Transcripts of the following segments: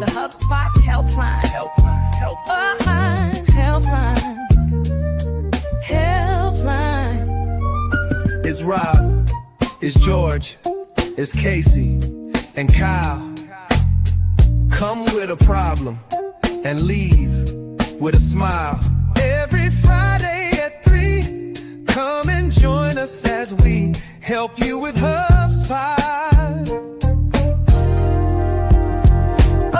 the HubSpot helpline. Helpline. It's Rob, it's George, it's Casey, and Kyle. Come with a problem and leave with a smile. Every Friday at 3, come and join us as we help you with HubSpot.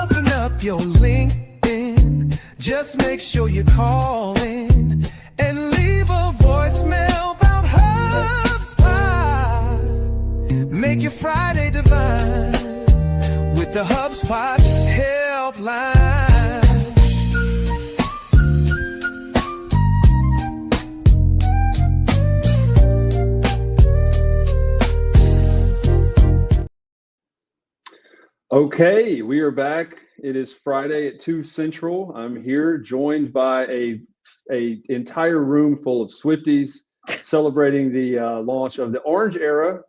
Open up your LinkedIn, just make sure you call in and leave a voicemail about HubSpot. Make your Friday divine with the HubSpot helpline. Okay, we are back. It is Friday at 2 Central. I'm here joined by a entire room full of Swifties celebrating the launch of the Orange Era.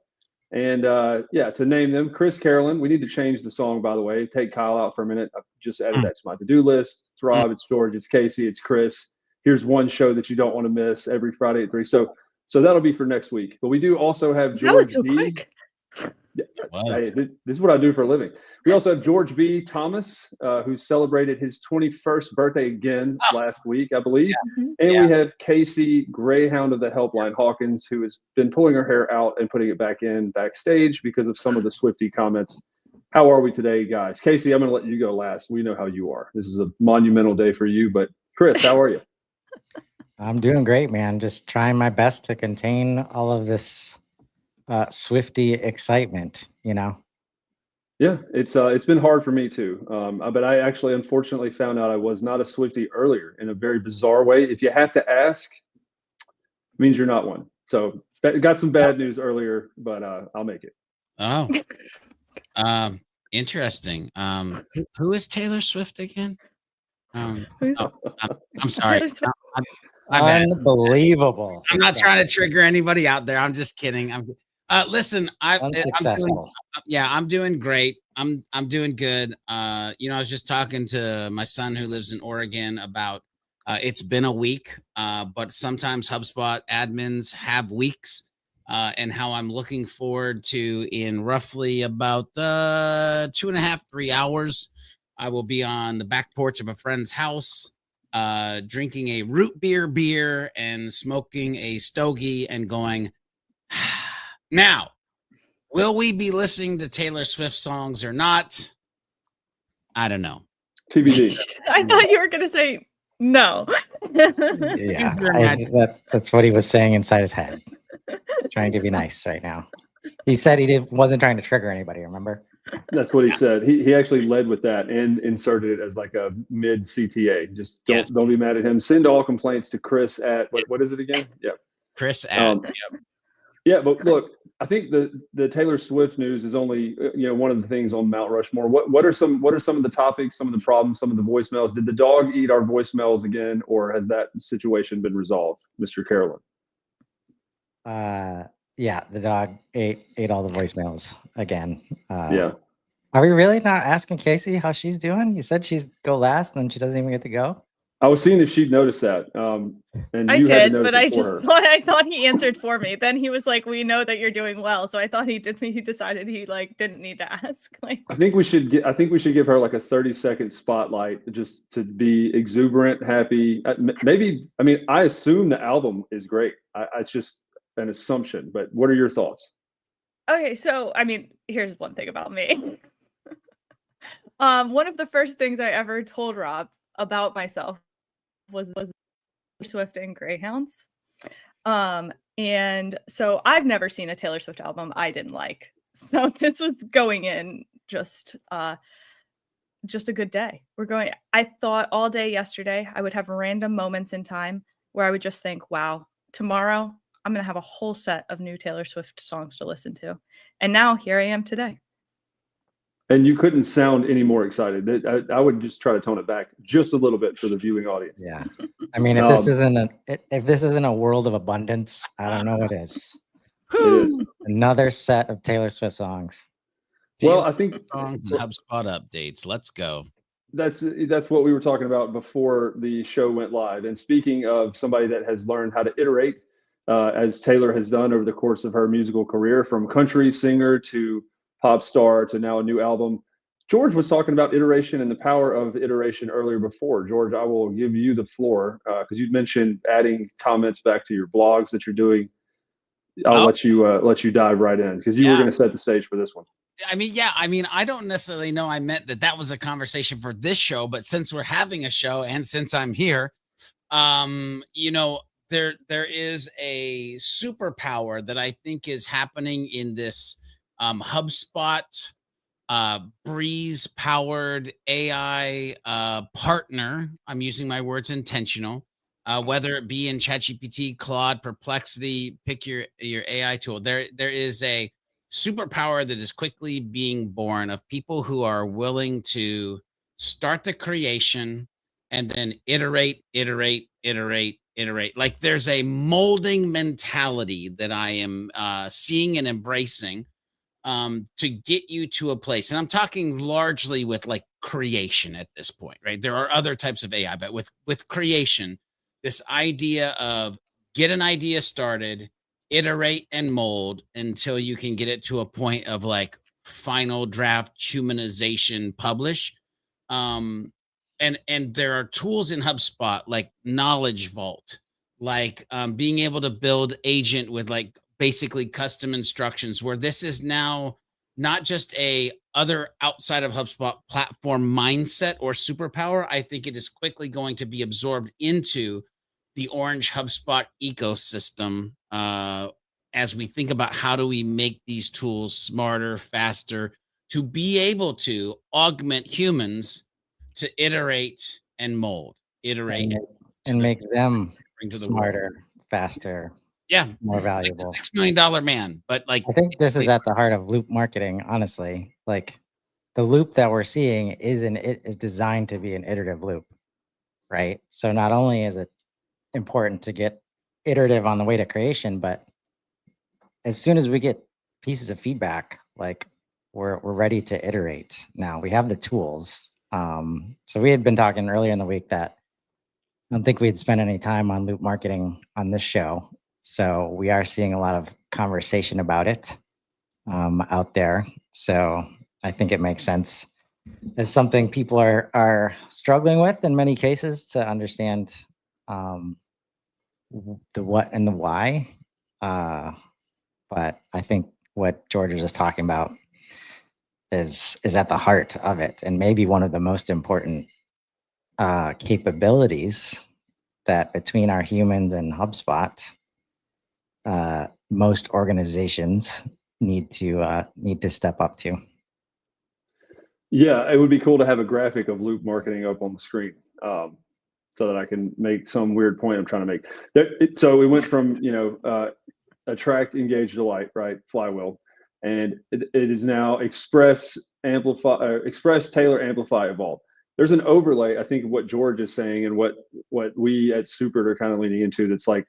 And to name them, Chris Carolyn. We need to change the song, by the way. Take Kyle out for a minute. I've just added that to my to-do list. It's Rob, it's George, it's Casey, it's Chris. Here's one show that you don't want to miss every Friday at 3. So that'll be for next week. But we do also have George That was so B. quick. Yeah, this is what I do for a living. We also have George B. Thomas, who celebrated his 21st birthday again last week, I believe. Yeah. And we have Casey, Greyhound of the Helpline Hawkins, who has been pulling her hair out and putting it back in backstage because of some of the Swiftie comments. How are we today, guys? Casey, I'm going to let you go last. We know how you are. This is a monumental day for you. But Chris, how are you? I'm doing great, man. Just trying my best to contain all of this Swiftie excitement, you know. Yeah, it's been hard for me too. But I actually, unfortunately, found out I was not a Swiftie earlier in a very bizarre way. If you have to ask, it means you're not one. So got some bad news earlier, but I'll make it. Oh, interesting. Who is Taylor Swift again? I'm sorry. Unbelievable. I'm not trying to trigger anybody out there. I'm just kidding. Listen, I'm doing great. I'm doing good. I was just talking to my son who lives in Oregon about it's been a week, but sometimes HubSpot admins have weeks, and how I'm looking forward to in roughly about 2.5, 3 hours, I will be on the back porch of a friend's house, drinking a root beer and smoking a stogie and going, now, will we be listening to Taylor Swift songs or not? I don't know. TBD. I thought you were going to say no. Yeah, that's what he was saying inside his head. Trying to be nice right now. He said wasn't trying to trigger anybody, remember? That's what he said. He actually led with that and inserted it as like a mid CTA. Just don't be mad at him. Send all complaints to Chris at what is it again? Yeah. Chris at Yeah, but look, I think the Taylor Swift news is only one of the things on Mount Rushmore. What are some of the topics, some of the problems, some of the voicemails? Did the dog eat our voicemails again, or has that situation been resolved, Mr. Carolyn? Yeah, the dog ate all the voicemails again. Yeah. Are we really not asking Casey how she's doing? You said she'd go last, and then she doesn't even get to go. I was seeing if she'd noticed that. And I you did, had to but I her. thought he answered for me. Then he was like, "We know that you're doing well." So I thought he decided he didn't need to ask. I think we should give her like a 30-second spotlight just to be exuberant, happy. I assume the album is great. It's just an assumption, but what are your thoughts? Okay, so here's one thing about me. One of the first things I ever told Rob about myself was Swift and Greyhounds. And so I've never seen a Taylor Swift album I didn't like. So this was going in just a good day. I thought all day yesterday I would have random moments in time where I would just think, wow, tomorrow I'm going to have a whole set of new Taylor Swift songs to listen to. And now here I am today. And you couldn't sound any more excited. I would just try to tone it back just a little bit for the viewing audience. Yeah, if this isn't a world of abundance, I don't know what is. It is another set of Taylor Swift songs. Well, I think songs and HubSpot updates. Let's go. That's what we were talking about before the show went live. And speaking of somebody that has learned how to iterate, as Taylor has done over the course of her musical career, from country singer to pop star to now a new album, George was talking about iteration and the power of iteration earlier before. George, I will give you the floor because you mentioned adding comments back to your blogs that you're doing. I'll let you dive right in because you were going to set the stage for this one. I mean, yeah, I mean, I don't necessarily know I meant that was a conversation for this show, but since we're having a show and since I'm here, you know, there is a superpower that I think is happening in this HubSpot Breeze powered AI partner. I'm using my words intentional. Whether it be in ChatGPT, Claude, Perplexity, pick your AI tool. There is a superpower that is quickly being born of people who are willing to start the creation and then iterate. Like there's a molding mentality that I am seeing and embracing to get you to a place. And I'm talking largely with like creation at this point, right? There are other types of AI, but with creation, this idea of get an idea started, iterate and mold until you can get it to a point of like final draft humanization publish. And there are tools in HubSpot like Knowledge Vault, like being able to build agent with like basically custom instructions, where this is now not just a other outside of HubSpot platform mindset or superpower. I think it is quickly going to be absorbed into the Orange HubSpot ecosystem as we think about how do we make these tools smarter, faster, to be able to augment humans to iterate and mold, iterate and make them smarter, faster, more valuable. Like $6 million man. But like, I think this is at the heart of loop marketing, honestly. Like the loop that we're seeing is designed to be an iterative loop, right? So not only is it important to get iterative on the way to creation, but as soon as we get pieces of feedback, like we're ready to iterate. Now we have the tools. So we had been talking earlier in the week that I don't think we'd spend any time on loop marketing on this show. So we are seeing a lot of conversation about it out there. So I think it makes sense as something people are struggling with in many cases to understand the what and the why. But I think what George was just talking about is at the heart of it, and maybe one of the most important capabilities that between our humans and HubSpot, most organizations need to step up to. Yeah, it would be cool to have a graphic of loop marketing up on the screen, so that I can make some weird point I'm trying to make. So we went from attract, engage, delight, right? Flywheel. And it is now express, tailor, amplify, evolve. There's an overlay, I think, of what George is saying and what we at Super are kind of leaning into. That's like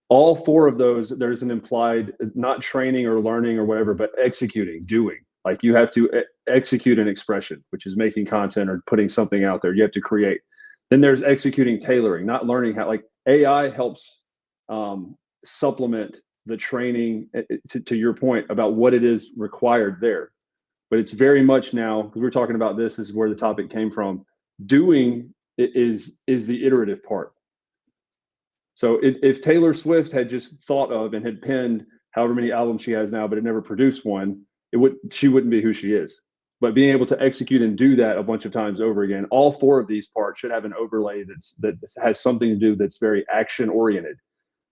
all four of those, there's an implied, not training or learning or whatever, but executing, doing. Like you have to execute an expression, which is making content or putting something out there. You have to create. Then there's executing, tailoring, not learning how, like AI helps supplement the training to your point about what it is required there. But it's very much now, because we're talking about this is where the topic came from. Doing is the iterative part. So if Taylor Swift had just thought of and had penned however many albums she has now, but had never produced one, she wouldn't be who she is. But being able to execute and do that a bunch of times over again, all four of these parts should have an overlay that has something to do that's very action oriented.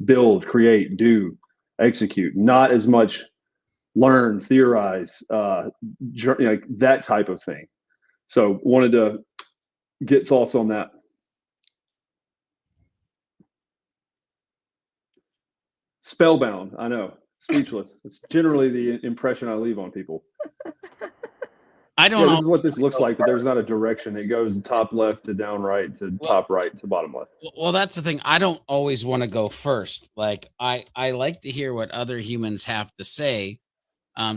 Build, create, do, execute, not as much learn, theorize, like that type of thing. So wanted to get thoughts on that. Spellbound, I know, speechless. It's generally the impression I leave on people. I don't know. This is what this looks like, but there's not a direction. It goes top left to down right to top right to bottom left. Well, that's the thing. I don't always want to go first. Like I like to hear what other humans have to say,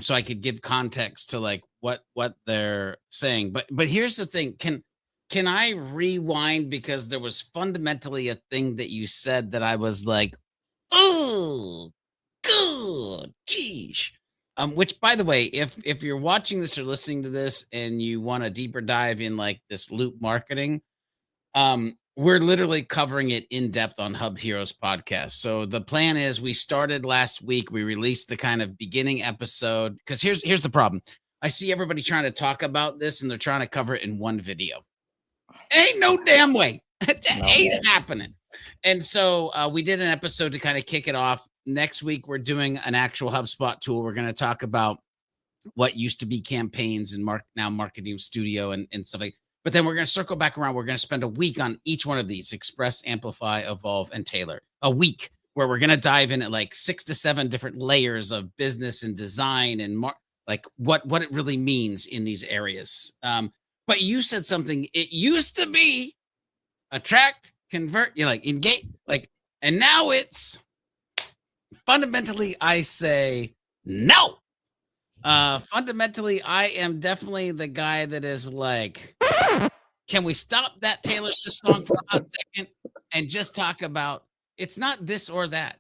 so I could give context to like what they're saying. But here's the thing. Can I rewind, because there was fundamentally a thing that you said that I was like, oh, good, geesh. Which, by the way, if you're watching this or listening to this and you want a deeper dive in like this loop marketing, we're literally covering it in depth on Hub Heroes podcast. So the plan is, we started last week. We released the kind of beginning episode, because here's the problem. I see everybody trying to talk about this and they're trying to cover it in one video. Ain't no damn way. Ain't happening. And so we did an episode to kind of kick it off. Next week, we're doing an actual HubSpot tool. We're going to talk about what used to be campaigns and now Marketing Studio and stuff like that. But then we're going to circle back around. We're going to spend a week on each one of these: Express, Amplify, Evolve, and Tailor. A week where we're going to dive in at like 6 to 7 different layers of business and design and like what it really means in these areas. But you said something. It used to be attract, convert, engage, and now it's fundamentally, I say no. Fundamentally, I am definitely the guy that is like, can we stop that Taylor Swift song for a hot second and just talk about, it's not this or that.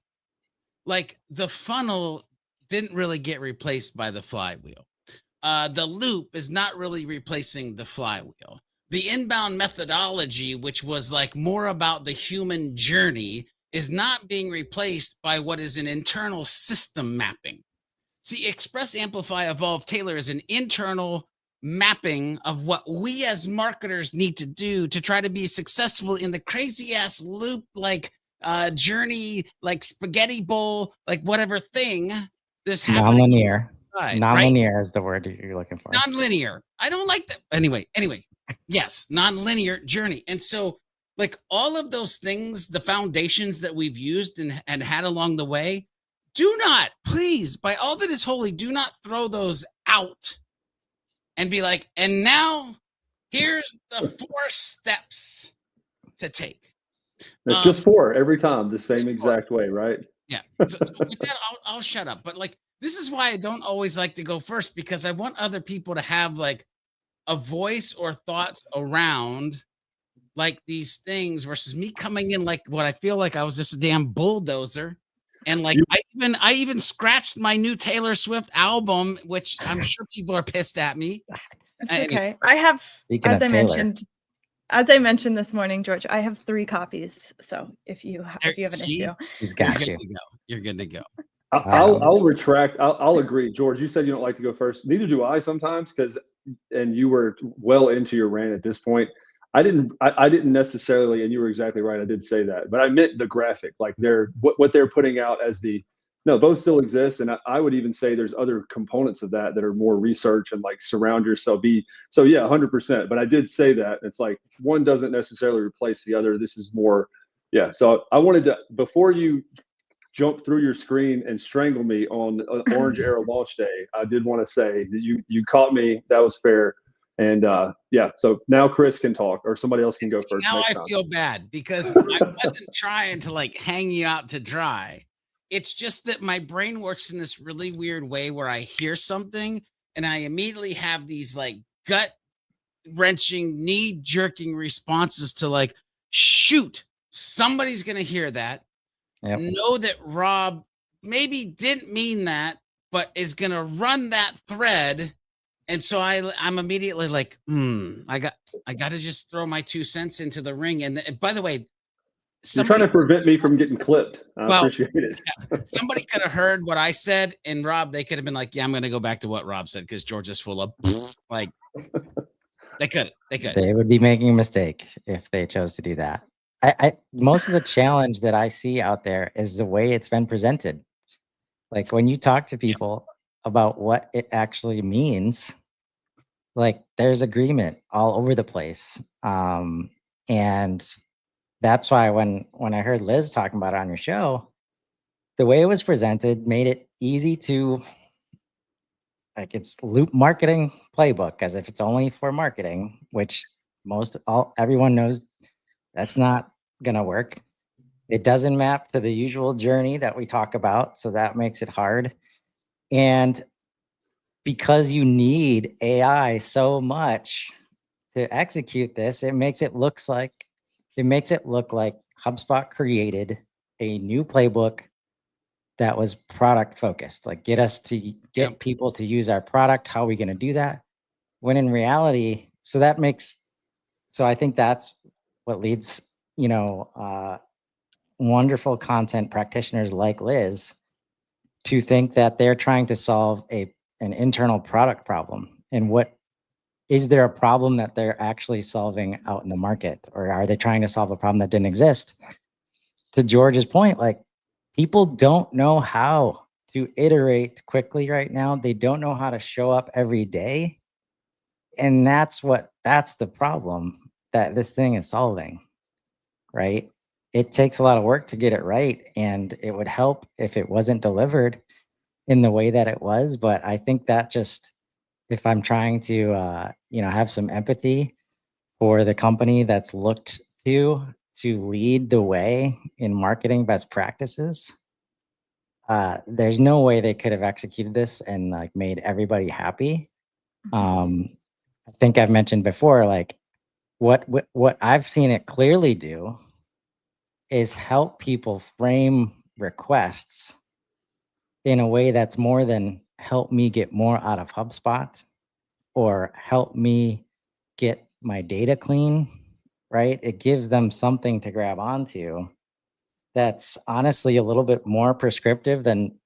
Like, the funnel didn't really get replaced by the flywheel. The loop is not really replacing the flywheel. The inbound methodology, which was like more about the human journey, is not being replaced by what is an internal system mapping. See, Express, Amplify, Evolve, Tailor is an internal mapping of what we as marketers need to do to try to be successful in the crazy ass loop, journey, like spaghetti bowl, like whatever thing this happening. Non-linear. Right, Non-linear is the word you're looking for. Non-linear. I don't like that. Anyway, yes, non-linear journey. And so, like, all of those things, the foundations that we've used and had along the way, do not, please, by all that is holy, do not throw those out and be like, and now here's the 4 steps to take. It's just 4 every time, the same exact way, right? Yeah. So with that, I'll shut up. But like, this is why I don't always like to go first, because I want other people to have like a voice or thoughts around like these things versus me coming in like what I feel like I was just a damn bulldozer. And like, I even scratched my new Taylor Swift album, which I'm sure people are pissed at me. It's okay. I have, as I mentioned this morning, George, I have 3 copies. So if you have an issue, he's got you. You're good to go. I'll retract. I'll agree. George, you said you don't like to go first. Neither do I sometimes, and you were well into your rant at this point. I didn't necessarily, and you were exactly right. I did say that, but I meant the graphic, like what they're putting out as both still exist. And I would even say there's other components of that are more research and like surround yourself. So yeah, 100%. But I did say that it's like one doesn't necessarily replace the other. This is more, yeah. So I wanted to, before you jump through your screen and strangle me on Orange Arrow launch day, I did want to say that you caught me. That was fair. And yeah, so now Chris can talk, or somebody else can go first. Now I feel bad because I wasn't trying to like hang you out to dry. It's just that my brain works in this really weird way where I hear something and I immediately have these like gut wrenching, knee jerking responses to like, shoot, somebody's going to hear that. Yep. Know that Rob maybe didn't mean that, but is going to run that thread. And so I'm immediately like, I got to just throw my 2 cents into the ring. And by the way, you're trying to prevent me from getting clipped. I appreciate it. Yeah, somebody could have heard what I said, and Rob, they could have been like, yeah, I'm going to go back to what Rob said because George is full of like, they could. They would be making a mistake if they chose to do that. I most of the challenge that I see out there is the way it's been presented. Like when you talk to people about what it actually means, like there's agreement all over the place. And that's why when I heard Liz talking about it on your show, the way it was presented made it easy to, like, it's loop marketing playbook, as if it's only for marketing, which everyone knows that's not gonna work. It doesn't map to the usual journey that we talk about, so that makes it hard. And because you need AI so much to execute this, it makes it look like HubSpot created a new playbook that was product focused, like get us to get people to use our product. How are we going to do that? When in reality, so I think that's what leads, wonderful content practitioners like Liz to think that they're trying to solve an internal product problem. And what is there a problem that they're actually solving out in the market, or are they trying to solve a problem that didn't exist? To George's point, like, people don't know how to iterate quickly right now. They don't know how to show up every day. And that's the problem that this thing is solving, right? It takes a lot of work to get it right. And it would help if it wasn't delivered in the way that it was. But I think that just, if I'm trying to, have some empathy for the company that's looked to lead the way in marketing best practices, there's no way they could have executed this and like made everybody happy. I think I've mentioned before, like what I've seen it clearly do is help people frame requests in a way that's more than help me get more out of HubSpot or help me get my data clean, right? It gives them something to grab onto that's honestly a little bit more prescriptive than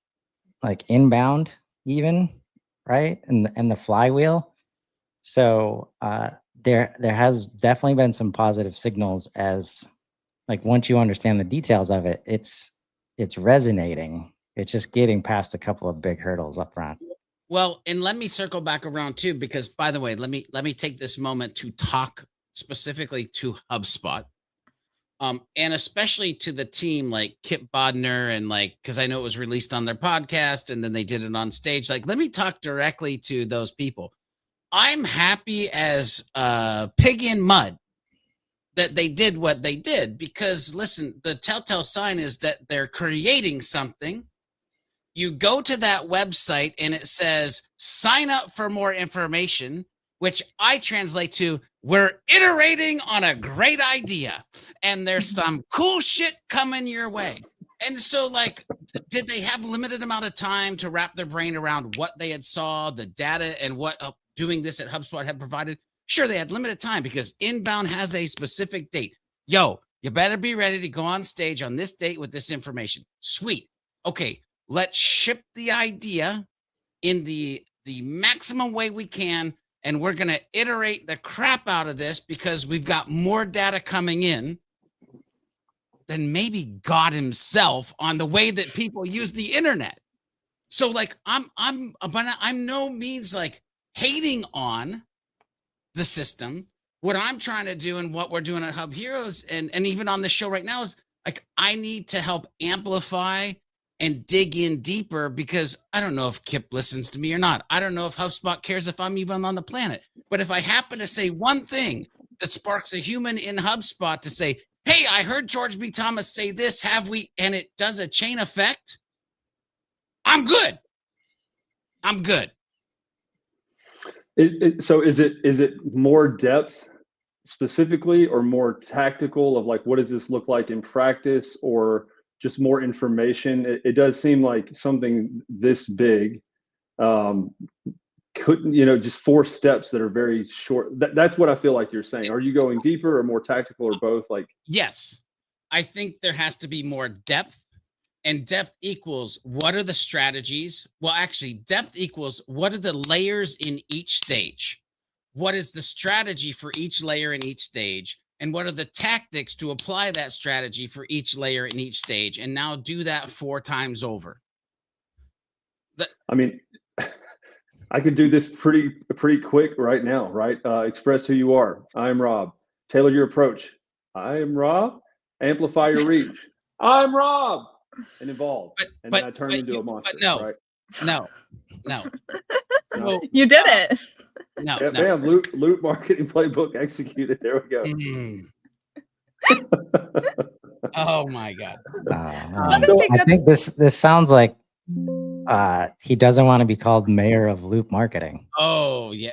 like inbound even, right? And the flywheel. So there has definitely been some positive signals as like once you understand the details of it, it's resonating. It's just getting past a couple of big hurdles up front. Well, and let me circle back around too, because by the way, let me take this moment to talk specifically to HubSpot. And especially to the team like Kip Bodner and like, because I know it was released on their podcast and then they did it on stage. Like, let me talk directly to those people. I'm happy as pig in mud that they did what they did, because listen, the telltale sign is that they're creating something. You go to that website and it says, sign up for more information, which I translate to, we're iterating on a great idea and there's some cool shit coming your way. And so like, did they have limited amount of time to wrap their brain around what they had saw, the data, and what doing this at HubSpot had provided? Sure, they had limited time because inbound has a specific date. Yo, you better be ready to go on stage on this date with this information. Sweet. Okay, let's ship the idea in the maximum way we can, and we're going to iterate the crap out of this because we've got more data coming in than maybe God himself on the way that people use the internet. So like I'm no means like hating on the system. What I'm trying to do and what we're doing at Hub Heroes and even on the show right now is like, I need to help amplify and dig in deeper, because I don't know if Kip listens to me or not. I don't know if HubSpot cares if I'm even on the planet. But if I happen to say one thing that sparks a human in HubSpot to say, hey, I heard George B. Thomas say this, have we? And it does a chain effect. I'm good. I'm good. So is it more depth specifically or more tactical of like, what does this look like in practice, or just more information? It does seem like something this big couldn't, just 4 steps that are very short. That's what I feel like you're saying. Are you going deeper or more tactical or both? Like, yes, I think there has to be more depth, and depth equals what are the strategies? Well, actually, depth equals what are the layers in each stage? What is the strategy for each layer in each stage? And what are the tactics to apply that strategy for each layer in each stage? And now do that 4 times over. I mean, I could do this pretty quick right now, right? Express who you are. I'm Rob. Tailor your approach. I am Rob. Amplify your reach. I'm Rob. And evolve. And then I turn into a monster. But no, right? no. No. You did it. No, Yeah, no. bam, loop marketing playbook executed. There we go. Oh my God. I think this sounds like He doesn't want to be called mayor of loop marketing. Oh yeah.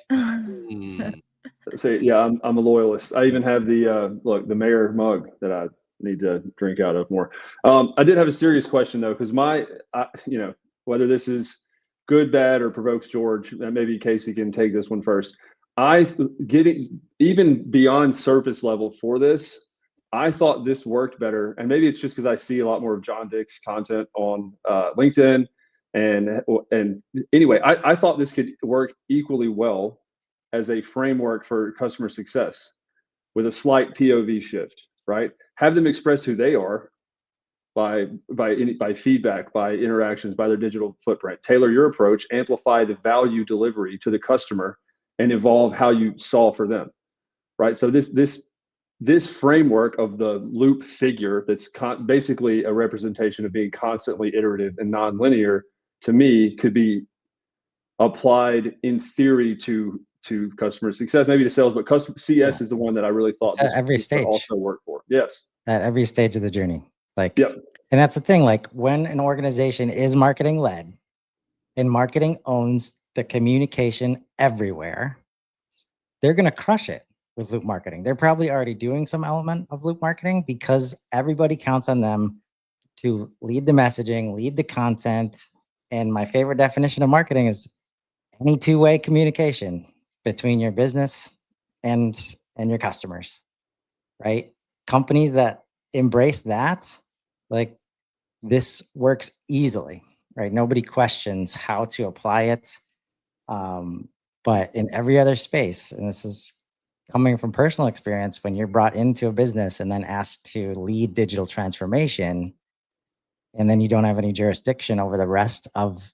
So yeah, I'm a loyalist. I even have the look, the mayor mug that I need to drink out of more. I did have a serious question though, because whether this is good, bad, or provokes George, maybe Casey can take this one first. Getting even beyond surface level for this, I thought this worked better, and maybe it's just because I see a lot more of John Dick's content on LinkedIn, and anyway, I thought this could work equally well as a framework for customer success with a slight POV shift, right? Have them express who they are by feedback, by interactions, by their digital footprint. Tailor your approach, amplify the value delivery to the customer, and evolve how you solve for them, right? So this framework of the loop figure that's basically a representation of being constantly iterative and nonlinear, to me, could be applied in theory to customer success, maybe to sales, but customer CS is the one that I really thought this would also work for. Yes. At every stage of the journey. Like, yep. And that's the thing, like when an organization is marketing led and marketing owns the communication everywhere, they're going to crush it with loop marketing. They're probably already doing some element of loop marketing because everybody counts on them to lead the messaging, lead the content. And my favorite definition of marketing is any two-way communication between your business and your customers, right? Companies that embrace that, like this works easily, right? Nobody questions how to apply it. But in every other space, and this is coming from personal experience, when you're brought into a business and then asked to lead digital transformation, and then you don't have any jurisdiction over the rest of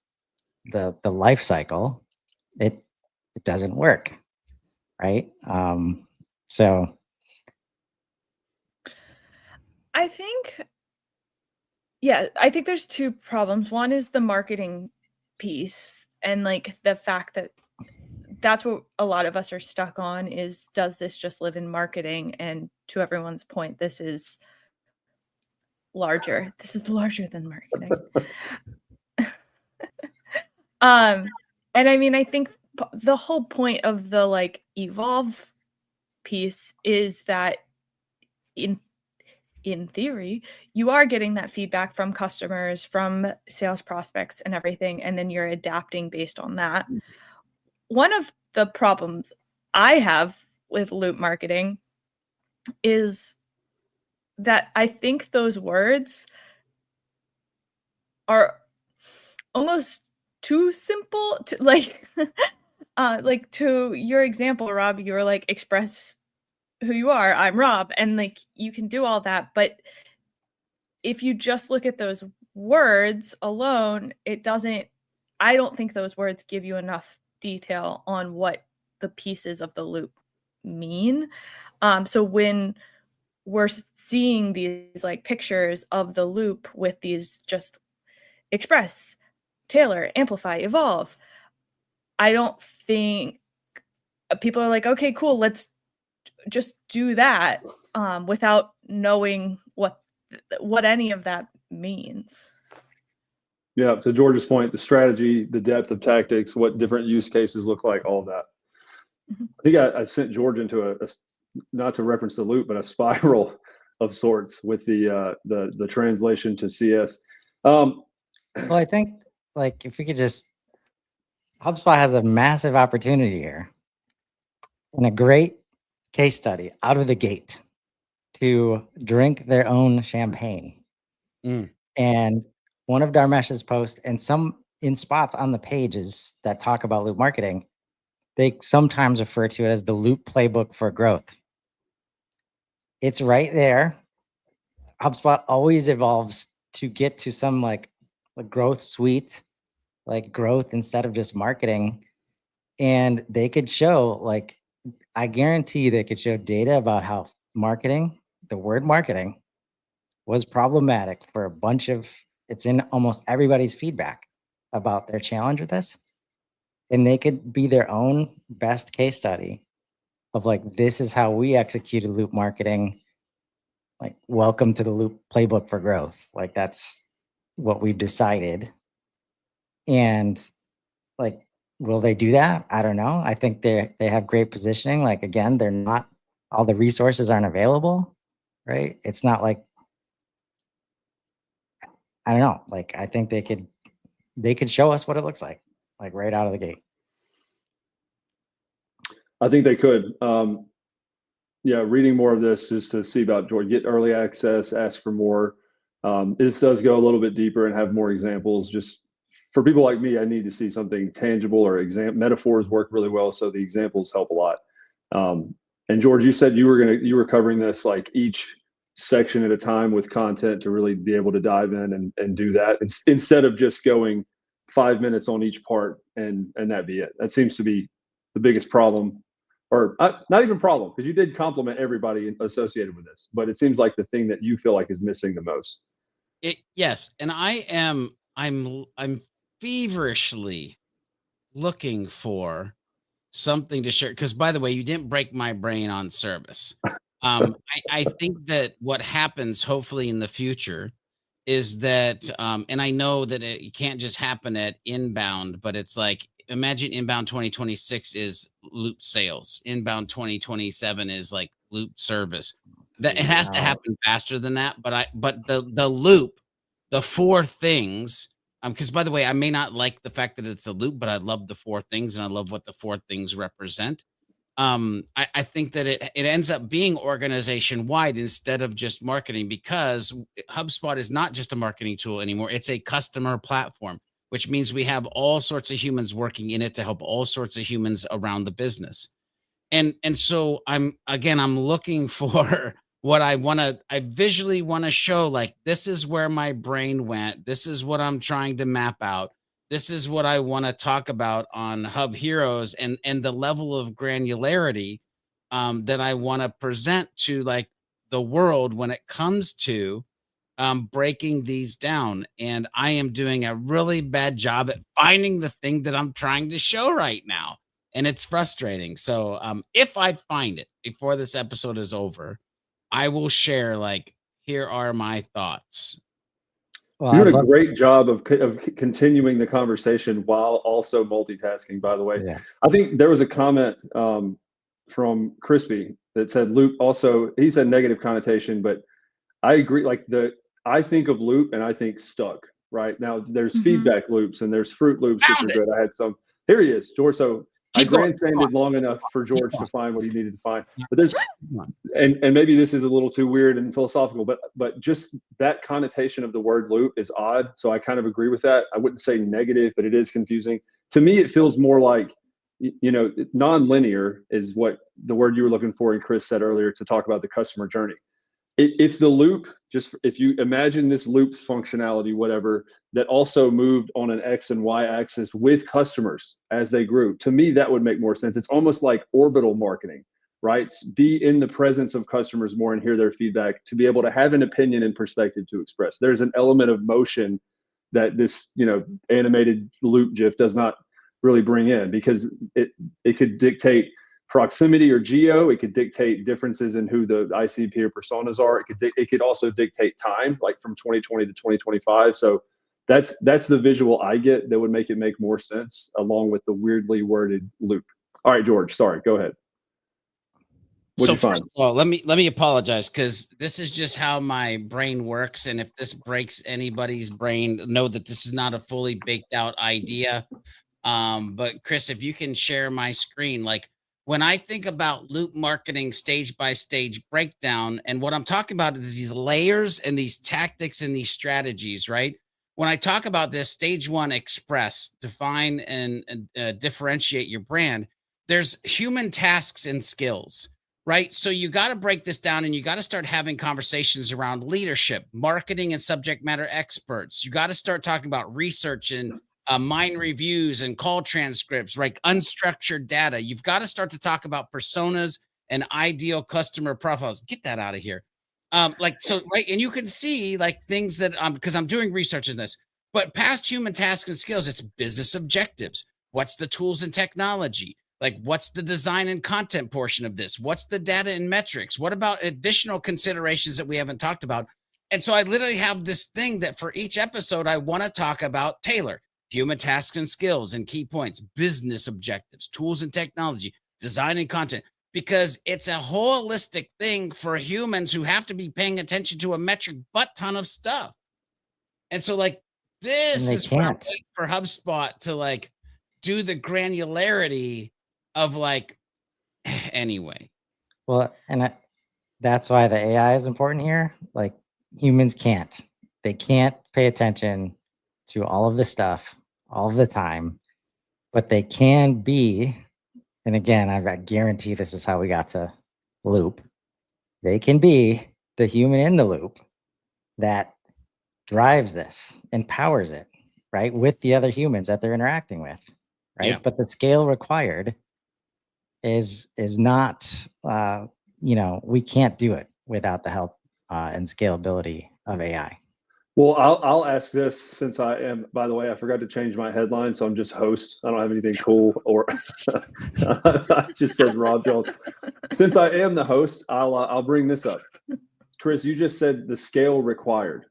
the life cycle, it doesn't work, right? So I think there's two problems. One is the marketing piece, and like the fact that that's what a lot of us are stuck on is, does this just live in marketing? And to everyone's point, this is larger. This is larger than marketing. And I mean, I think the whole point of the like evolve piece is that in theory, you are getting that feedback from customers, from sales prospects and everything, and then you're adapting based on that. One of the problems I have with loop marketing is that I think those words are almost too simple to like to your example, Rob, you were like, express who you are. I'm Rob. And like, you can do all that. But if you just look at those words alone, I don't think those words give you enough detail on what the pieces of the loop mean. So when we're seeing these like pictures of the loop with these just express, tailor, amplify, evolve, I don't think people are like, okay, cool, let's just do that without knowing what any of that means. Yeah, to George's point, the strategy, the depth of tactics, what different use cases look like, all of that. Mm-hmm. I think I sent George into a not to reference the loop, but a spiral of sorts with the translation to CS. Well, I think like if we could just, HubSpot has a massive opportunity here and a great case study out of the gate to drink their own champagne. And one of Dharmesh's posts and some in spots on the pages that talk about loop marketing, they sometimes refer to it as the loop playbook for growth. It's right there. HubSpot always evolves to get to some like growth suite, like growth instead of just marketing. And they could show, like, I guarantee they could show data about how marketing, the word marketing, was problematic for a bunch of, it's in almost everybody's feedback about their challenge with this. And they could be their own best case study of like, this is how we executed loop marketing. Like, welcome to the loop playbook for growth. Like, that's what we've decided. And like, will they do that? I don't know. I think they have great positioning. Like, again, they're not, all the resources aren't available, right? It's not like, I don't know. Like, I think they could show us what it looks like right out of the gate. I think they could. Yeah, reading more of this is to see about George, get early access, ask for more. This does go a little bit deeper and have more examples. Just for people like me, I need to see something tangible, or metaphors work really well, so the examples help a lot. And George, you said you were covering this like each section at a time with content to really be able to dive in and do that instead of just going 5 minutes on each part and that be it. That seems to be the biggest problem, or not even problem, because you did compliment everybody associated with this, but it seems like the thing that you feel like is missing the most. Yes, and I'm feverishly looking for something to share, because by the way, you didn't break my brain on service. I think that what happens hopefully in the future is that, and I know that it can't just happen at inbound, but it's like, imagine inbound 2026 is loop sales, inbound 2027 is like loop service. That it has to happen faster than that. But the loop, the four things, because by the way, I may not like the fact that it's a loop, but I love the four things and I love what the four things represent. I think that it ends up being organization wide instead of just marketing, because HubSpot is not just a marketing tool anymore. It's a customer platform, which means we have all sorts of humans working in it to help all sorts of humans around the business. And so I'm looking for what I visually want to show, like, this is where my brain went. This is what I'm trying to map out. This is what I want to talk about on Hub Heroes, and the level of granularity that I want to present to like the world when it comes to breaking these down. And I am doing a really bad job at finding the thing that I'm trying to show right now. And it's frustrating. So if I find it before this episode is over, I will share, like, here are my thoughts. Well, you did a great job of continuing the conversation while also multitasking, by the way. Yeah. I think there was a comment from Crispy that said loop also, he said negative connotation, but I agree. Like I think of loop and I think stuck, right? Now there's feedback loops and there's fruit loops, which are good. I had some, here he is, George. So I grandstanded long enough for George to find what he needed to find. But there's, and maybe this is a little too weird and philosophical, but just that connotation of the word loop is odd. So I kind of agree with that. I wouldn't say negative, but it is confusing. To me, it feels more like, you know, non-linear is what the word you were looking for, and Chris said earlier to talk about the customer journey. If the loop, just if you imagine this loop functionality, whatever, that also moved on an X and Y axis with customers as they grew, to me, that would make more sense. It's almost like orbital marketing, right? Be in the presence of customers more and hear their feedback to be able to have an opinion and perspective to express. There's an element of motion that this, you know, animated loop GIF does not really bring in, because it could dictate proximity or geo. It could dictate differences in who the ICP or personas are. It could also dictate time, like from 2020 to 2025. So that's the visual I get that would make it make more sense, along with the weirdly worded loop. All right, George, sorry, go ahead. So first of all, let me apologize, because this is just how my brain works. And if this breaks anybody's brain, know that this is not a fully baked out idea. But Chris, if you can share my screen, like, when I think about loop marketing stage by stage breakdown, and what I'm talking about is these layers and these tactics and these strategies, right? When I talk about this, stage one, express, define and differentiate your brand, there's human tasks and skills, right? So you got to break this down, and you got to start having conversations around leadership, marketing, and subject matter experts. You got to start talking about research and mind reviews and call transcripts, like unstructured data. You've got to start to talk about personas and ideal customer profiles. Get that out of here. Right. And you can see like things that, because I'm doing research in this, but past human tasks and skills, it's business objectives. What's the tools and technology? Like, what's the design and content portion of this? What's the data and metrics? What about additional considerations that we haven't talked about? And so I literally have this thing that for each episode, I want to talk about Taylor. human tasks and skills and key points, business objectives, tools and technology, design and content, because it's a holistic thing for humans who have to be paying attention to a metric butt ton of stuff. And so like this is what I'm waiting for HubSpot to like do the granularity of like anyway. Well, and that's why the AI is important here. Like humans they can't pay attention to all of the stuff all of the time, but they can be, and again, I guarantee this is how we got to loop. They can be the human in the loop that drives this, empowers it, right? With the other humans that they're interacting with, right? Yeah. But the scale required is not, we can't do it without the help and scalability of AI. Well, I'll ask this, since I am, by the way, I forgot to change my headline, so I'm just host. I don't have anything cool, or it just says Rob Jones. Since I am the host, I'll bring this up. Chris, you just said the scale required.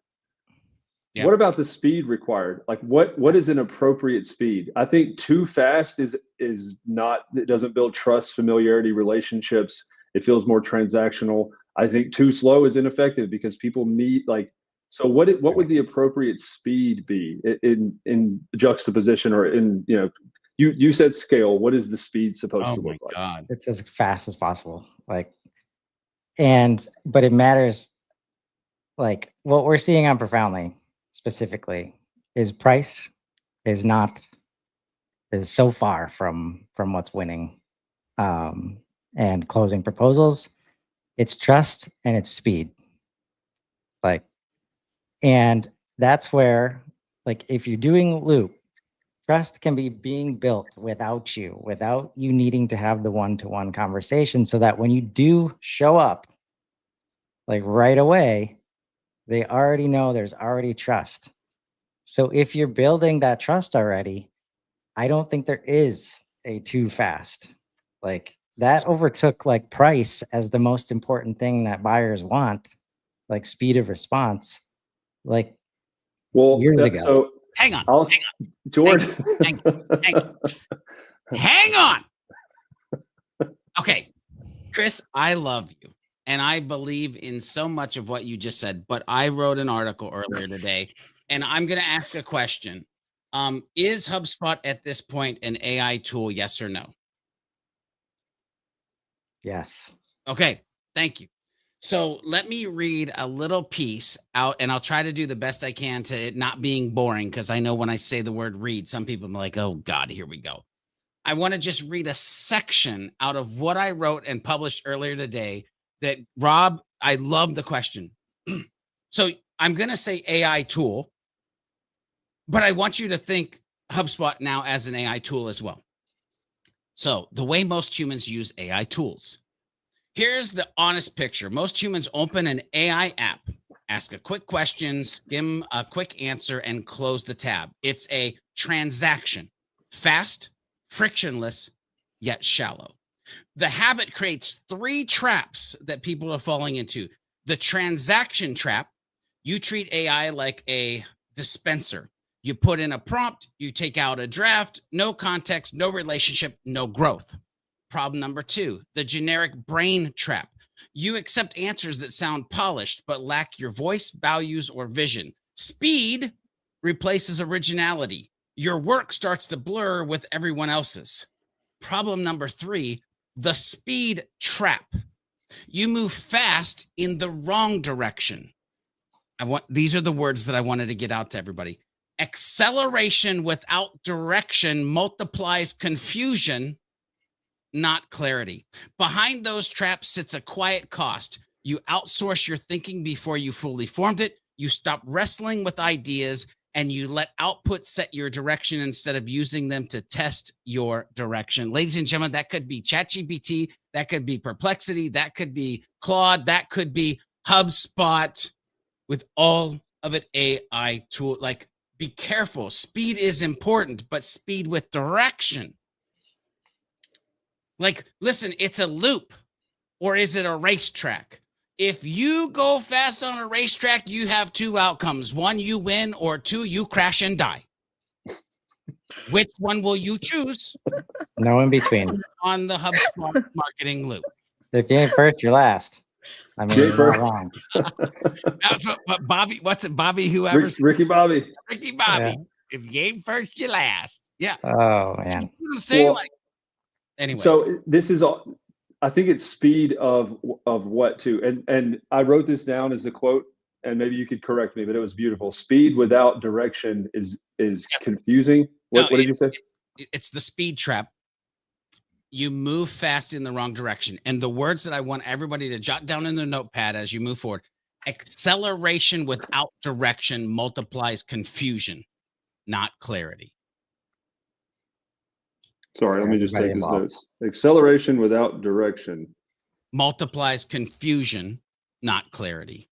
Yeah. What about the speed required? Like what is an appropriate speed? I think too fast is not, it doesn't build trust, familiarity, relationships. It feels more transactional. I think too slow is ineffective because people need like, so what would the appropriate speed be in juxtaposition, or in, you said scale, what is the speed supposed to look like? God. It's as fast as possible. But it matters. Like what we're seeing on Profoundly specifically is price is so far from what's winning and closing proposals. It's trust and it's speed. And that's where, like, if you're doing loop, trust can be being built without you needing to have the one-to-one conversation, so that when you do show up, like right away, they already know there's already trust. So if you're building that trust already, I don't think there is a too fast. Like that overtook like price as the most important thing that buyers want, like speed of response. Like, years ago. So hang on. George. Hang on. Okay, Chris, I love you. And I believe in so much of what you just said, but I wrote an article earlier today, and I'm going to ask a question. Is HubSpot at this point an AI tool, yes or no? Yes. Okay, thank you. So let me read a little piece out, and I'll try to do the best I can to it not being boring, because I know when I say the word read, some people are like, oh God, here we go. I want to just read a section out of what I wrote and published earlier today that, Rob, I love the question. So I'm going to say AI tool, but I want you to think HubSpot now as an AI tool as well. So the way most humans use AI tools. Here's the honest picture. Most humans open an AI app, ask a quick question, skim a quick answer, and close the tab. It's a transaction, fast, frictionless, yet shallow. The habit creates 3 traps that people are falling into. The transaction trap, you treat AI like a dispenser. You put in a prompt, you take out a draft, no context, no relationship, no growth. Problem number 2, the generic brain trap. You accept answers that sound polished, but lack your voice, values, or vision. Speed replaces originality. Your work starts to blur with everyone else's. Problem number 3, the speed trap. You move fast in the wrong direction. These are the words that I wanted to get out to everybody. Acceleration without direction multiplies confusion, not clarity. Behind those traps sits a quiet cost. You outsource your thinking before you fully formed it. You stop wrestling with ideas, and you let output set your direction instead of using them to test your direction. Ladies and gentlemen, that could be ChatGPT, that could be Perplexity, that could be Claude, that could be HubSpot, with all of it AI tool. Like, be careful. Speed is important, but speed with direction. Like, listen, it's a loop, or is it a racetrack? If you go fast on a racetrack, you have 2 outcomes. 1, you win, or 2, you crash and die. Which one will you choose No in between. on the HubSpot marketing loop? If you ain't first, you're last. I mean, You're you're not wrong. That's what Bobby, what's it, Bobby, whoever, Ricky Bobby. Ricky Bobby. If you ain't first, you last. Yeah. Oh You man. know what I'm saying? Well, Like, anyway. So this is all. I think it's speed of what too, and I wrote this down as the quote, and maybe you could correct me, but it was beautiful. Speed without direction is confusing. What did you say? It's the speed trap. You move fast in the wrong direction. And the words that I want everybody to jot down in their notepad as you move forward: acceleration without direction multiplies confusion, not clarity. Sorry, let me just take Everybody these involved. notes. Acceleration without direction Multiplies confusion, not clarity.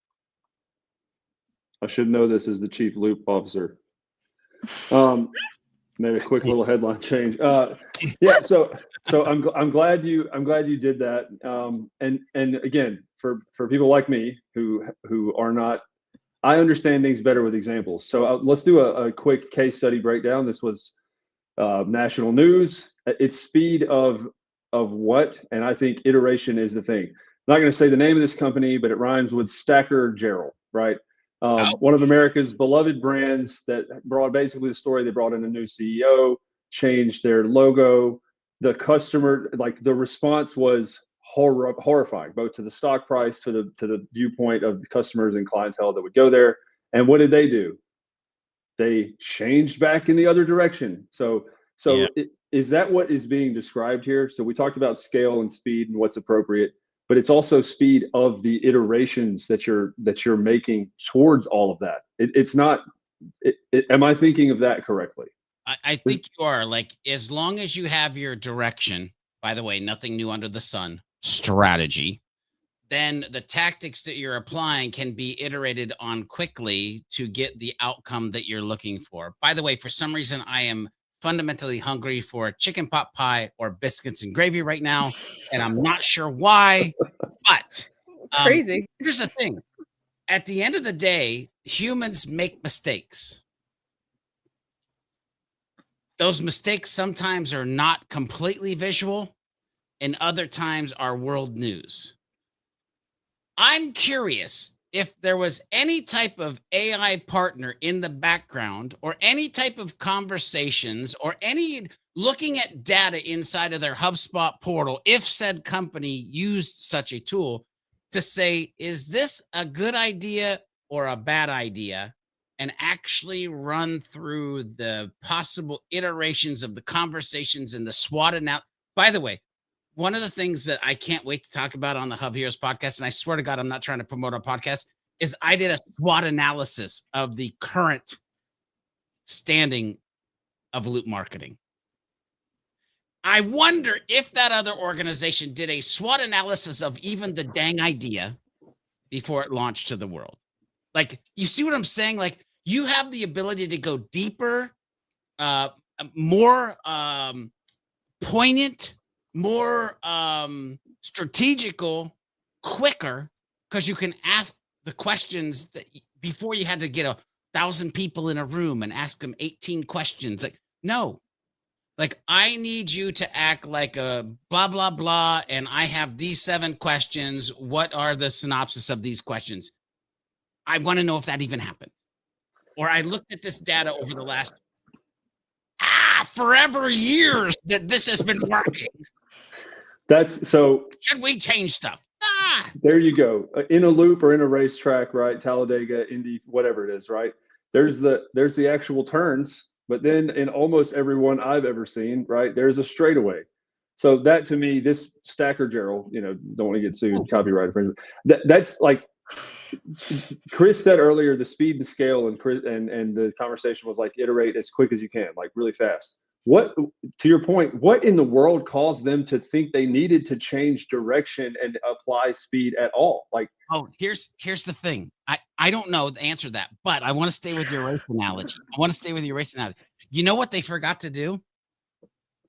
I should know this as the chief loop officer. Maybe a quick little headline change. Yeah, so I'm glad you did that. And again, for people like me who are not, I understand things better with examples. So let's do a quick case study breakdown. This was national news. It's speed of what, and I think iteration is the thing. I'm not going to say the name of this company, but it rhymes with Stacker Gerald, right? One of America's beloved brands that brought basically the story. They brought in a new CEO, changed their logo. The customer, like the response was horrifying, both to the stock price, to the viewpoint of the customers and clientele that would go there. And what did they do? They changed back in the other direction. So Yeah. is that what is being described here? So we talked about scale and speed and what's appropriate, but it's also speed of the iterations that you're making towards all of that. It's not. Am I thinking of that correctly? I think you are. Like, as long as you have your direction, by the way, nothing new under the sun, strategy, then the tactics that you're applying can be iterated on quickly to get the outcome that you're looking for. By the way, for some reason, I am fundamentally hungry for chicken pot pie or biscuits and gravy right now, and I'm not sure why, but Crazy. here's the thing. At the end of the day, humans make mistakes. Those mistakes sometimes are not completely visual, and other times are world news. I'm curious if there was any type of AI partner in the background, or any type of conversations, or any looking at data inside of their HubSpot portal, if said company used such a tool to say, is this a good idea or a bad idea? And actually run through the possible iterations of the conversations and the SWOT analysis. By the way, one of the things that I can't wait to talk about on the Hub Heroes podcast, and I swear to God, I'm not trying to promote our podcast, is I did a SWOT analysis of the current standing of loop marketing. I wonder if that other organization did a SWOT analysis of even the dang idea before it launched to the world. Like, you see what I'm saying? Like, you have the ability to go deeper, more poignant, more strategical, quicker, because you can ask the questions that before you had to get 1,000 people in a room and ask them 18 questions. Like, no, like, I need you to act like a blah, blah, blah. And I have these 7 questions. What are the synopsis of these questions? I want to know if that even happened. Or I looked at this data over the last forever years that this has been working. That's so. Should we change stuff? There you go. In a loop or in a racetrack, right? Talladega, Indy, whatever it is, right? There's the actual turns, but then in almost every one I've ever seen, right, there's a straightaway. So that, to me, this Stacker Gerald, don't want to get sued, copyright infringement. That's like Chris said earlier, the speed and scale, and the conversation was like, iterate as quick as you can, like really fast. What, to your point, what in the world caused them to think they needed to change direction and apply speed at all? Like, oh, here's the thing. I don't know the answer to that, but I want to stay with your race analogy. You know what they forgot to do?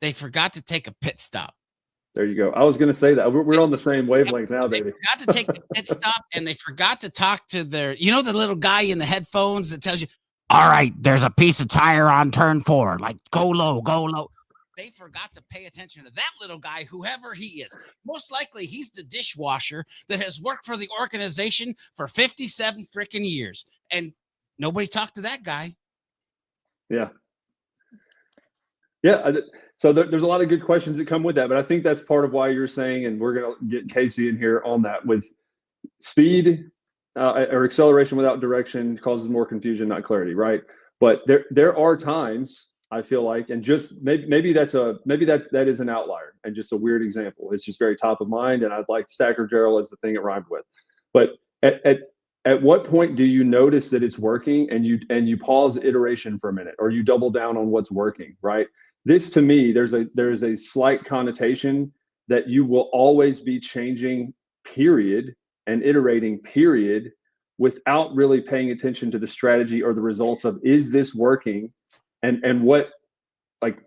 They forgot to take a pit stop. There you go. I was going to say that. We're on the same wavelength now, baby. They forgot to take the pit stop, and they forgot to talk to their, the little guy in the headphones that tells you, all right, there's a piece of tire on turn 4. Like, go low, go low. They forgot to pay attention to that little guy, whoever he is. Most likely, he's the dishwasher that has worked for the organization for 57 freaking years. And nobody talked to that guy. Yeah. Yeah. So there's a lot of good questions that come with that, but I think that's part of why you're saying, and we're going to get Casey in here on that, with speed or acceleration without direction causes more confusion, not clarity, right? But there are times I feel like, and just maybe that is an outlier and just a weird example. It's just very top of mind, and I'd like Stacker Gerald as the thing it rhymed with. But at what point do you notice that it's working and you pause iteration for a minute, or you double down on what's working, right? This, to me, there's a slight connotation that you will always be changing, period, and iterating, period, without really paying attention to the strategy or the results of, is this working? And what, like,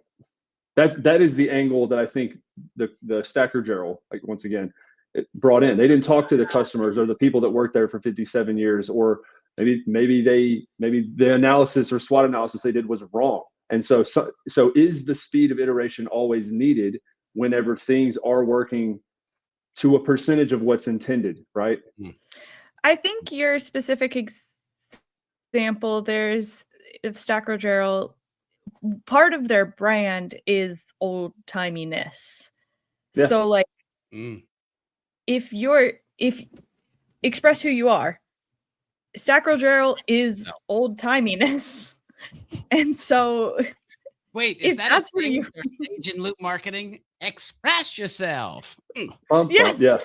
that is the angle that I think the Stacker Gerald, like, once again, it brought in. They didn't talk to the customers or the people that worked there for 57 years, or maybe the analysis or SWOT analysis they did was wrong. And so is the speed of iteration always needed whenever things are working to a percentage of what's intended, right? I think your specific example, there's of Stacker Gerald, part of their brand is old timiness. Yeah. So like, if express who you are, Stacker Gerald is old timiness. And so wait, is that a thing for stage and loop marketing? Express yourself. Yes. Yeah.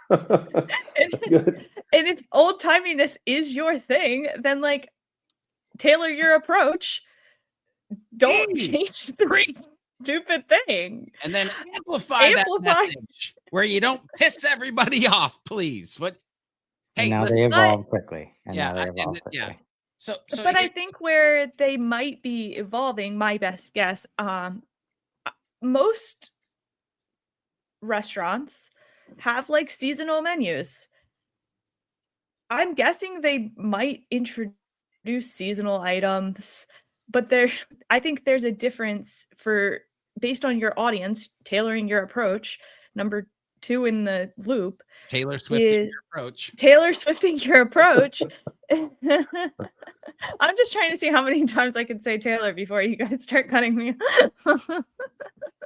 And if old timiness is your thing, then like tailor your approach. Don't change the stupid thing. And then amplify that message where you don't piss everybody off, please. What? Hey, now they evolve quickly. So but I think where they might be evolving, my best guess, most restaurants have like seasonal menus. I'm guessing they might introduce seasonal items, but I think there's a difference based on your audience, tailoring your approach. Number 2 in the loop, Taylor Swifting your approach. Taylor Swifting your approach. I'm just trying to see how many times I can say Taylor before you guys start cutting me.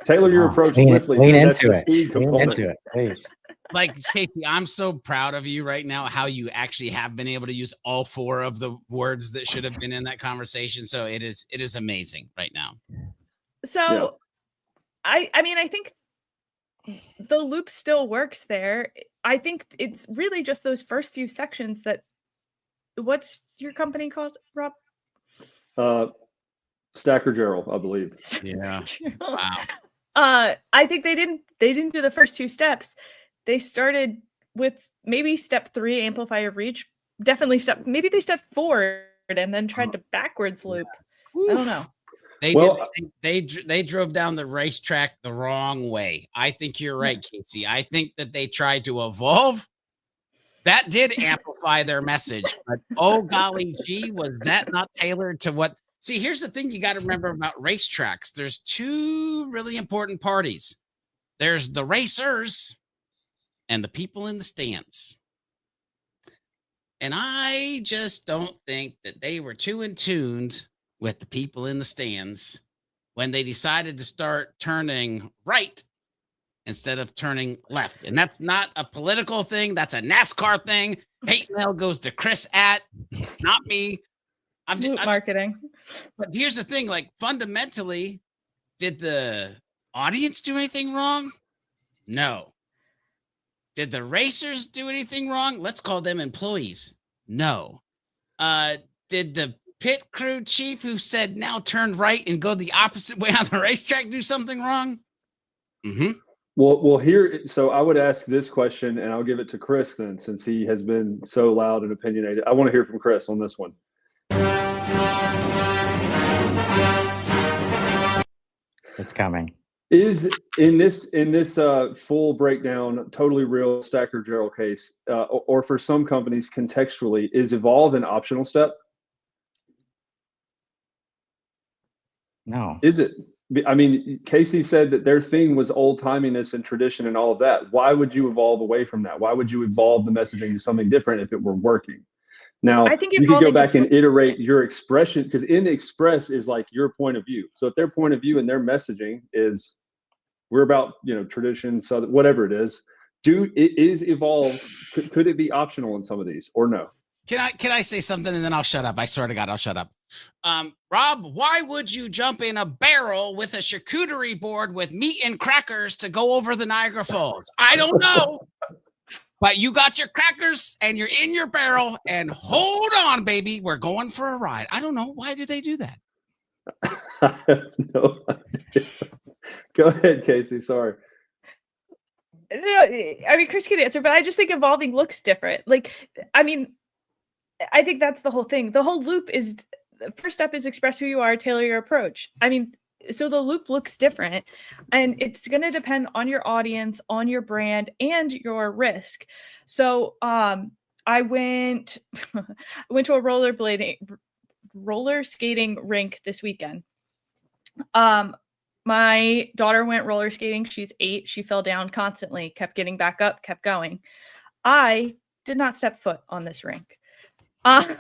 Tailor your approach swiftly. Lean into it, please. Like, Casey, I'm so proud of you right now, how you actually have been able to use all 4 of the words that should have been in that conversation. So it is amazing right now. So I mean, I think the loop still works there. I think it's really just those first few sections that, what's your company called, Rob? Stacker Gerald, I believe. Yeah. Wow. I think they didn't do the first 2 steps. They started with maybe step 3, amplify your reach. Definitely maybe they stepped forward and then tried to backwards loop. Oof. I don't know. They drove down the racetrack the wrong way. I think you're right, Casey. I think that they tried to evolve. That did amplify their message, but oh golly gee, was that not tailored to what? See, here's the thing you got to remember about racetracks. There's 2 really important parties. There's the racers and the people in the stands. And I just don't think that they were too in tuned with the people in the stands when they decided to start turning right instead of turning left. And that's not a political thing. That's a NASCAR thing. Hate mail goes to Chris not me. I'm just marketing. But here's the thing, like, fundamentally, did the audience do anything wrong? No. Did the racers do anything wrong? Let's call them employees. No. Did the pit crew chief who said now turn right and go the opposite way on the racetrack do something wrong? Mm-hmm. Well, so I would ask this question, and I'll give it to Chris then, since he has been so loud and opinionated. I want to hear from Chris on this one. It's coming. Is in this full breakdown, totally real Stacker Gerald case, or, for some companies contextually, is evolve an optional step? No. Is it? I mean, Casey said that their thing was old timiness and tradition and all of that. Why would you evolve away from that? Why would you evolve the messaging to something different if it were working? Now, I think you could go evolving back just and looks iterate different. your expression, because in express is like your point of view. So if their point of view and their messaging is we're about, tradition, so whatever it is, it is evolved. Could it be optional in some of these or no? Can I say something and then I'll shut up? I swear to God, I'll shut up. Rob, why would you jump in a barrel with a charcuterie board with meat and crackers to go over the Niagara Falls? I don't know. But you got your crackers and you're in your barrel and hold on, baby. We're going for a ride. I don't know. Why do they do that? I have no idea. Go ahead, Casey. Sorry. No, I mean, Chris can answer, but I just think evolving looks different. Like, I mean, I think that's the whole thing. The whole loop is, the first step is express who you are, tailor your approach. I mean, so the loop looks different, and it's going to depend on your audience, on your brand, and your risk. So I went to a roller skating rink this weekend. My daughter went roller skating. She's 8. She fell down constantly, kept getting back up, kept going. I did not step foot on this rink. But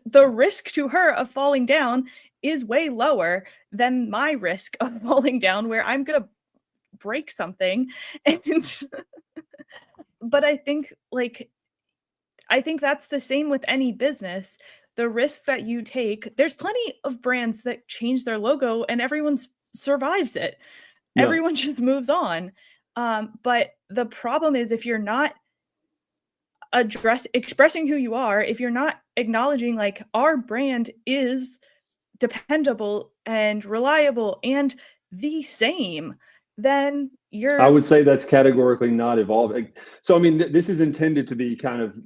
the risk to her of falling down is way lower than my risk of falling down, where I'm going to break something. And but I think that's the same with any business. The risk that you take, there's plenty of brands that change their logo and everyone survives it. Yeah. Everyone just moves on. But the problem is, if you're not expressing who you are, if you're not acknowledging like our brand is dependable and reliable and the same, then I would say that's categorically not evolving. So I mean, this is intended to be kind of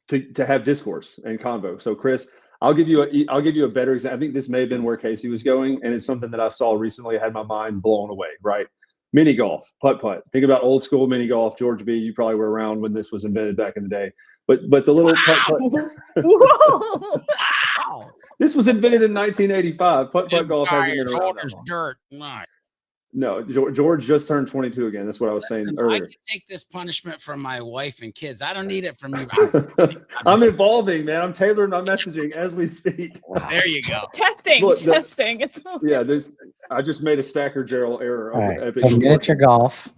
to have discourse and convo. So Chris, I'll give you a better example. I think this may have been where Casey was going, and it's something that I saw recently. I had my mind blown away. Right, mini golf, putt. Think about old school mini golf. George B, you probably were around when this was invented back in the day. But the little putt. Whoa! Wow. This was invented in 1985. Putt golf hasn't been around that long. Dirt. Right. No, George just turned 22 again. That's what I was saying earlier. I can take this punishment from my wife and kids. I don't need it from you. I'm evolving, man. I'm tailoring my messaging as we speak. There you go. Testing. I just made a Stacker Gerald error. Right. So miniature golf.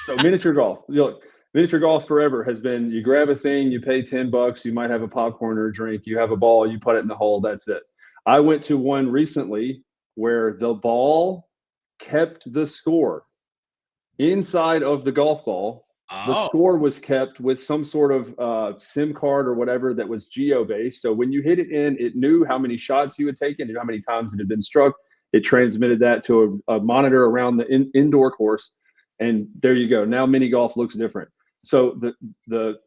So miniature golf. Look, miniature golf forever has been, you grab a thing, you pay $10, you might have a popcorn or a drink, you have a ball, you put it in the hole, that's it. I went to one recently where the ball kept the score inside of the golf ball. The score was kept with some sort of SIM card or whatever that was geo-based. So when you hit it in, it knew how many shots you had taken, knew how many times it had been struck. It transmitted that to a monitor around the indoor course. And there you go. Now mini golf looks different. So the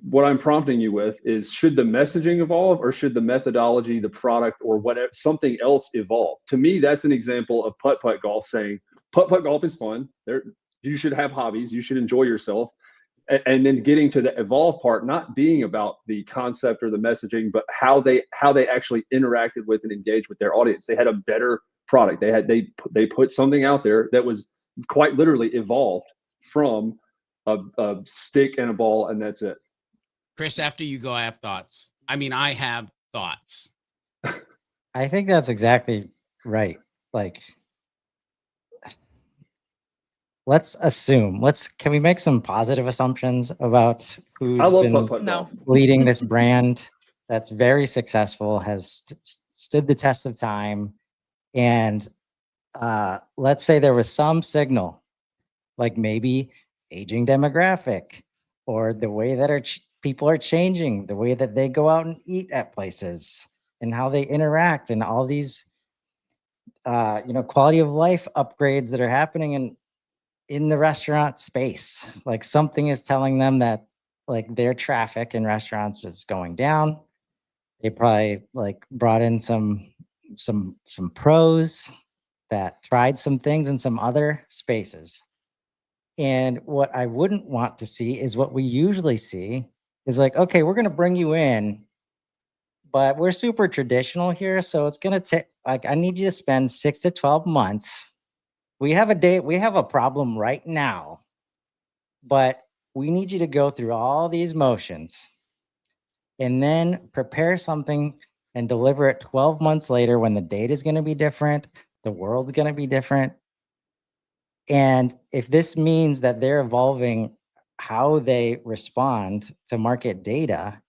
what I'm prompting you with is, should the messaging evolve, or should the methodology, the product, or whatever, something else evolve? To me, that's an example of putt golf, saying putt golf is fun. You should have hobbies. You should enjoy yourself. And then getting to the evolve part, not being about the concept or the messaging, but how they actually interacted with and engaged with their audience. They had a better product. They put something out there that was quite literally evolved from a stick and a ball, and that's it. Chris, after you go, I have thoughts. I have thoughts. I think that's exactly right. Like, let's assume, can we make some positive assumptions about who's been leading this brand that's very successful, has stood the test of time? And let's say there was some signal, like maybe aging demographic, or the way that people are changing, the way that they go out and eat at places and how they interact, and all these quality of life upgrades that are happening in the restaurant space. Like, something is telling them that like their traffic in restaurants is going down. They probably like brought in some pros that tried some things in some other spaces. And what I wouldn't want to see is what we usually see is like, okay, we're going to bring you in, but we're super traditional here. So it's going to take, like, I need you to spend 6 to 12 months. We have a problem right now, but we need you to go through all these motions and then prepare something and deliver it 12 months later when the data is going to be different, the world's going to be different. And if this means that they're evolving how they respond to market data,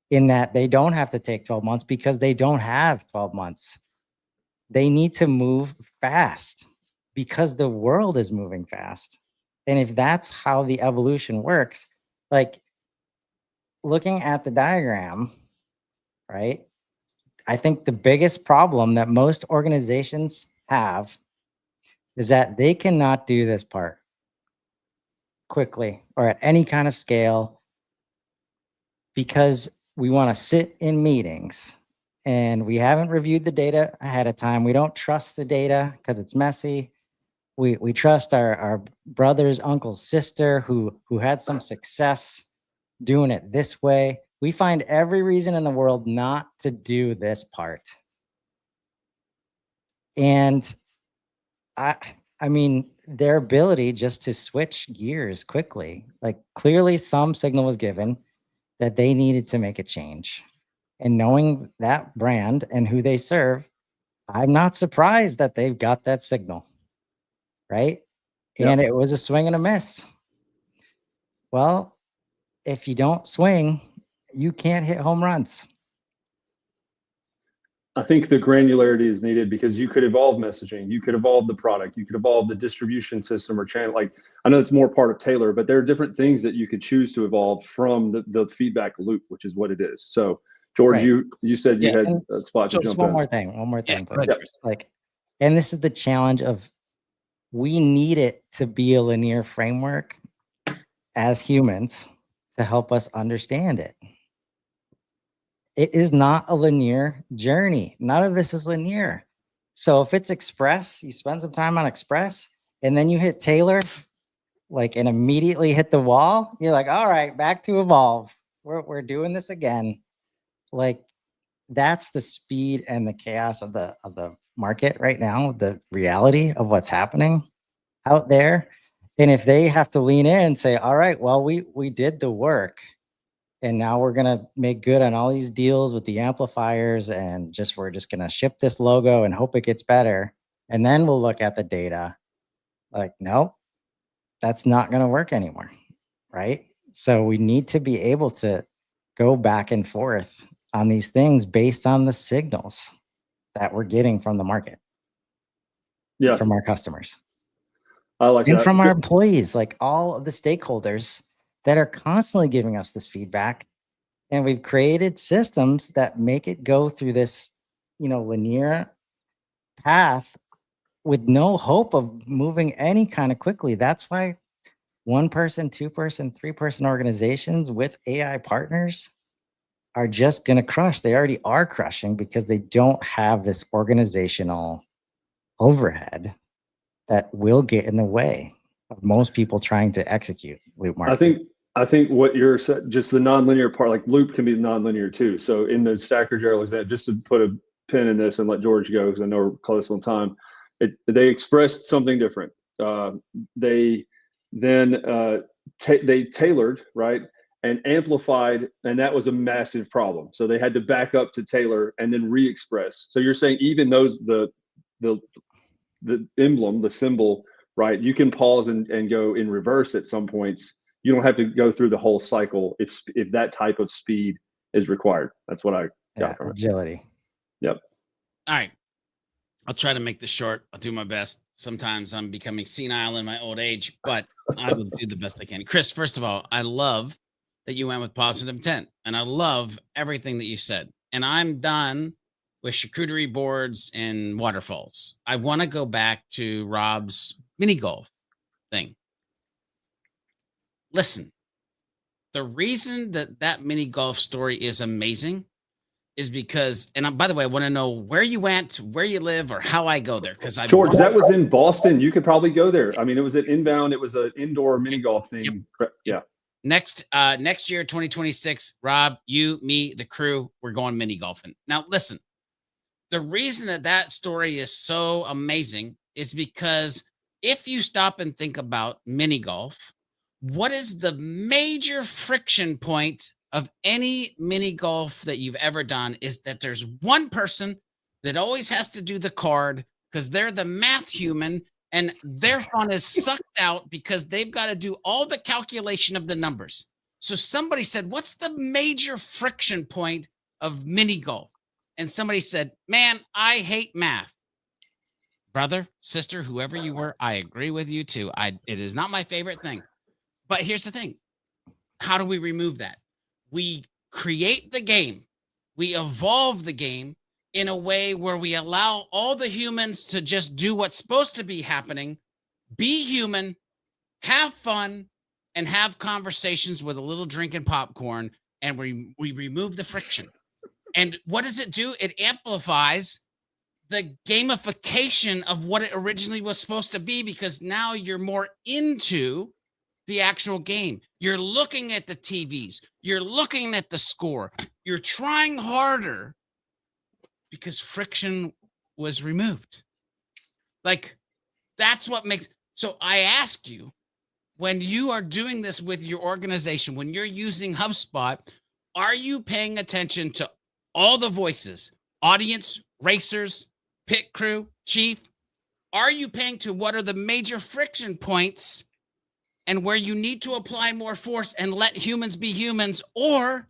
in that they don't have to take 12 months because they don't have 12 months. They need to move fast because the world is moving fast. And if that's how the evolution works, like looking at the diagram, right? I think the biggest problem that most organizations have is that they cannot do this part quickly or at any kind of scale because we want to sit in meetings and we haven't reviewed the data ahead of time. We don't trust the data because it's messy. We trust our brothers, uncles, sister who had some success doing it this way. We find every reason in the world not to do this part. And I mean, their ability just to switch gears quickly, like clearly some signal was given that they needed to make a change. And knowing that brand and who they serve, I'm not surprised that they've got that signal, right? Yep. And it was a swing and a miss. Well, if you don't swing, you can't hit home runs. I think the granularity is needed because you could evolve messaging, you could evolve the product, you could evolve the distribution system or channel. Like, I know it's more part of Taylor, but there are different things that you could choose to evolve from the feedback loop, which is what it is. So, George, Right. you said you Yeah, had a spot to Just jump one in. more thing. go ahead. Like, and this is the challenge of, we need it to be a linear framework as humans to help us understand it. It is not a linear journey. None of this is linear. So if it's Express, you spend some time on Express and then you hit Taylor, like, and immediately hit the wall, you're like, all right, back to evolve. We're doing this again. Like, that's the speed and the chaos of the market right now, the reality of what's happening out there. And if they have to lean in and say, all right, well, we did the work and now we're going to make good on all these deals with the amplifiers and we're just going to ship this logo and hope it gets better. And then we'll look at the data. Like, no, that's not going to work anymore. Right. So we need to be able to go back and forth on these things based on the signals that we're getting from the market. Yeah. From our customers. I like And that. from our employees, like all of the stakeholders that are constantly giving us this feedback. And we've created systems that make it go through this, linear path with no hope of moving any kind of quickly. That's why 1-person, 2-person, 3-person organizations with AI partners are just going to crush. They already are crushing because they don't have this organizational overhead that will get in the way of most people trying to execute loop marketing. I think what you're saying, just the nonlinear part, like loop can be nonlinear too. So in the Stacker Gerald example, just to put a pin in this and let George go, because I know we're close on time, they expressed something different. They then they tailored, right, and amplified, and that was a massive problem. So they had to back up to Taylor and then re-express. So you're saying even those the emblem, the symbol, right, you can pause and go in reverse at some points. You don't have to go through the whole cycle if that type of speed is required. That's what I got from it. Agility. Yep. All right. I'll try to make this short. I'll do my best. Sometimes I'm becoming senile in my old age, but I will do the best I can. Chris, first of all, I love that you went with positive intent, and I love everything that you said. And I'm done with charcuterie boards and waterfalls. I want to go back to Rob's mini golf thing. Listen, the reason that mini golf story is amazing is because, and by the way, I want to know where you went, where you live, or how I go there. Because George, that was in Boston. You could probably go there. I mean, it was an inbound. It was an indoor mini golf thing. Yep. Yeah. next year, 2026, Rob, you, me, the crew, we're going mini golfing. Now, listen, the reason that story is so amazing is because if you stop and think about mini golf, what is the major friction point of any mini golf that you've ever done is that there's one person that always has to do the card because they're the math human and their fun is sucked out because they've got to do all the calculation of the numbers. So somebody said, what's the major friction point of mini golf? And somebody said, man, I hate math. Brother, sister, whoever you were, I agree with you too. It is not my favorite thing. But here's the thing. How do we remove that? We create the game. We evolve the game in a way where we allow all the humans to just do what's supposed to be happening, be human, have fun, and have conversations with a little drink and popcorn, and we remove the friction. And what does it do? It amplifies the gamification of what it originally was supposed to be, because now you're more into the actual game. You're looking at the TVs. You're looking at the score. You're trying harder because friction was removed. Like, that's what makes. So I ask you, when you are doing this with your organization, when you're using HubSpot, are you paying attention to all the voices, audience, racers, pit crew, chief? Are you paying to what are the major friction points and where you need to apply more force and let humans be humans? Or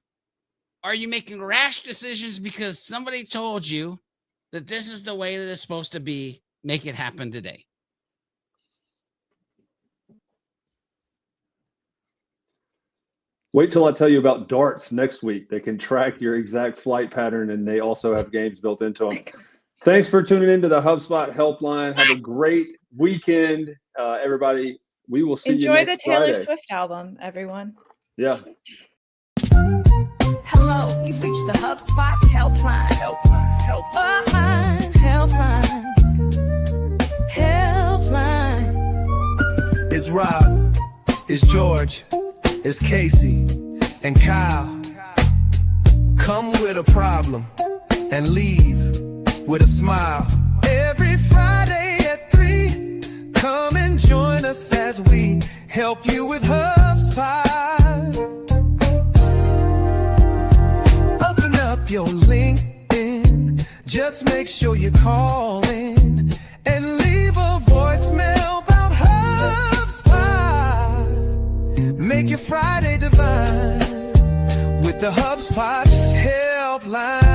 are you making rash decisions because somebody told you that this is the way that it's supposed to be? Make it happen today. Wait till I tell you about darts next week. They can track your exact flight pattern, and they also have games built into them. Thanks for tuning into the HubSpot helpline. Have a great weekend, everybody. We will see you next Friday. Enjoy the Taylor Swift album, everyone. Yeah. Hello, you've reached the HubSpot helpline. Helpline. It's Rob, it's George, it's Casey, and Kyle. Come with a problem and leave with a smile. Every Friday at 3, come and join us as we help you with HubSpot. Open up your LinkedIn, just make sure you call in and leave a voicemail about HubSpot. Make your Friday divine with the HubSpot helpline.